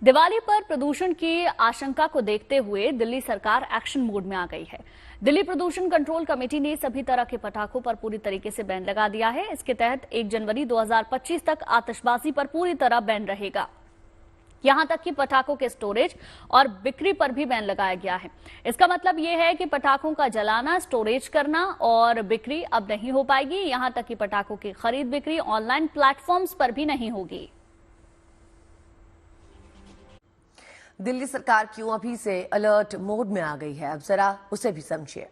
दिवाली पर प्रदूषण की आशंका को देखते हुए दिल्ली सरकार एक्शन मोड में आ गई है। दिल्ली प्रदूषण कंट्रोल कमेटी ने सभी तरह के पटाखों पर पूरी तरीके से बैन लगा दिया है। इसके तहत 1 जनवरी 2025 तक आतिशबाजी पर पूरी तरह बैन रहेगा। यहां तक कि पटाखों के स्टोरेज और बिक्री पर भी बैन लगाया गया है। इसका मतलब यह है कि पटाखों का जलाना, स्टोरेज करना और बिक्री अब नहीं हो पाएगी। यहां तक कि पटाखों की खरीद बिक्री ऑनलाइन प्लेटफॉर्म्स पर भी नहीं होगी। दिल्ली सरकार क्यों अभी से अलर्ट मोड में आ गई है, अब जरा उसे भी समझिए।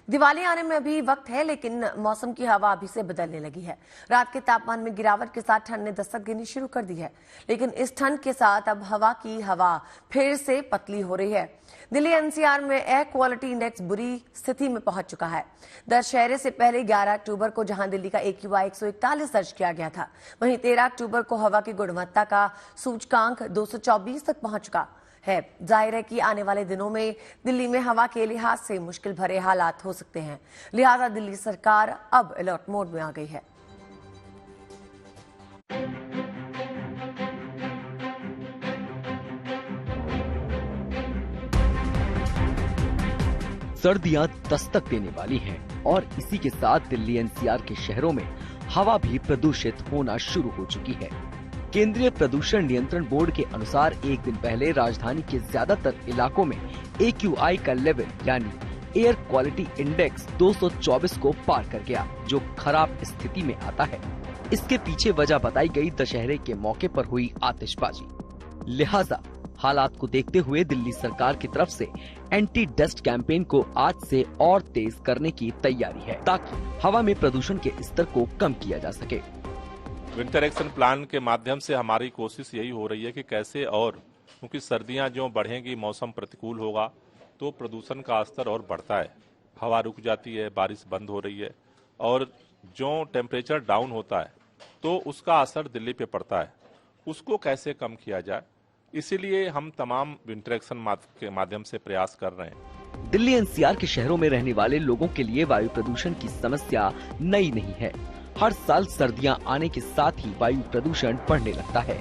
दिवाली आने में अभी वक्त है, लेकिन मौसम की हवा अभी से बदलने लगी है। रात के तापमान में गिरावट के साथ ठंड ने दस्तक देनी शुरू कर दी है, लेकिन इस ठंड के साथ अब हवा फिर से पतली हो रही है। दिल्ली एनसीआर में एयर क्वालिटी इंडेक्स बुरी स्थिति में पहुंच चुका है। दशहरे से पहले 11 अक्टूबर को जहां दिल्ली का AQI 141 दर्ज किया गया था, वहीं 13 अक्टूबर को हवा की गुणवत्ता का सूचकांक 224 तक पहुंच चुका है। जाहिर है कि आने वाले दिनों में दिल्ली में हवा के लिहाज से मुश्किल भरे हालात हो सकते हैं, लिहाजा दिल्ली सरकार अब अलर्ट मोड में आ गई है। सर्दियां दस्तक देने वाली हैं और इसी के साथ दिल्ली एनसीआर के शहरों में हवा भी प्रदूषित होना शुरू हो चुकी है। केंद्रीय प्रदूषण नियंत्रण बोर्ड के अनुसार एक दिन पहले राजधानी के ज्यादातर इलाकों में AQI का लेवल यानी एयर क्वालिटी इंडेक्स 224 को पार कर गया, जो खराब स्थिति में आता है। इसके पीछे वजह बताई गई दशहरे के मौके पर हुई आतिशबाजी। लिहाजा हालात को देखते हुए दिल्ली सरकार की तरफ से एंटी डस्ट कैंपेन को आज से और तेज करने की तैयारी है, ताकि हवा में प्रदूषण के स्तर को कम किया जा सके। विंटर एक्शन प्लान के माध्यम से हमारी कोशिश यही हो रही है कि कैसे, और क्योंकि सर्दियां जो बढ़ेंगी, मौसम प्रतिकूल होगा तो प्रदूषण का स्तर और बढ़ता है। हवा रुक जाती है, बारिश बंद हो रही है और जो टेम्परेचर डाउन होता है तो उसका असर दिल्ली पे पड़ता है। उसको कैसे कम किया जाए, इसीलिए हम तमाम विंटर एक्शन के माध्यम से प्रयास कर रहे हैं। दिल्ली एनसीआर के शहरों में रहने वाले लोगों के लिए वायु प्रदूषण की समस्या नई नहीं है। हर साल सर्दियां आने के साथ ही वायु प्रदूषण बढ़ने लगता है।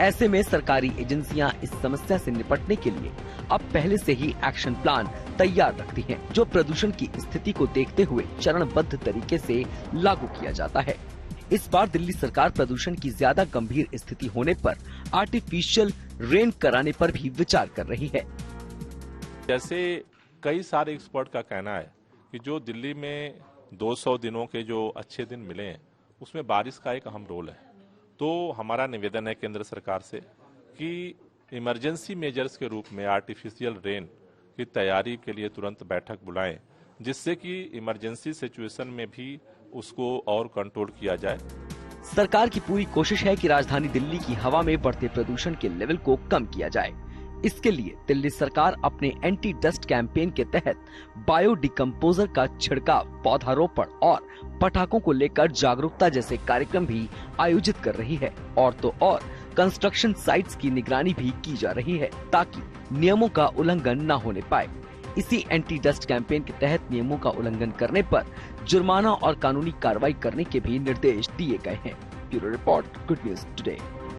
ऐसे में सरकारी एजेंसियां इस समस्या से निपटने के लिए अब पहले से ही एक्शन प्लान तैयार रखती हैं, जो प्रदूषण की स्थिति को देखते हुए चरणबद्ध तरीके से लागू किया जाता है। इस बार दिल्ली सरकार प्रदूषण की ज्यादा गंभीर स्थिति होने पर आर्टिफिशियल रेन कराने पर भी विचार कर रही है। जैसे कई सारे एक्सपर्ट का कहना है कि जो दिल्ली में 200 दिनों के जो अच्छे दिन मिले हैं, उसमें बारिश का एक अहम रोल है। तो हमारा निवेदन है केंद्र सरकार से कि इमरजेंसी मेजर्स के रूप में आर्टिफिशियल रेन की तैयारी के लिए तुरंत बैठक बुलाएं, जिससे कि इमरजेंसी सिचुएशन में भी उसको और कंट्रोल किया जाए। सरकार की पूरी कोशिश है कि राजधानी दिल्ली की हवा में बढ़ते प्रदूषण के लेवल को कम किया जाए। इसके लिए दिल्ली सरकार अपने एंटी डस्ट कैंपेन के तहत बायो डिकम्पोजर का छिड़काव, पौधारोपण और पटाखों को लेकर जागरूकता जैसे कार्यक्रम भी आयोजित कर रही है। और तो और कंस्ट्रक्शन साइट्स की निगरानी भी की जा रही है, ताकि नियमों का उल्लंघन न होने पाए। इसी एंटी डस्ट कैंपेन के तहत नियमों का उल्लंघन करने पर जुर्माना और कानूनी कार्रवाई करने के भी निर्देश दिए गए हैं। Bureau report, good news today.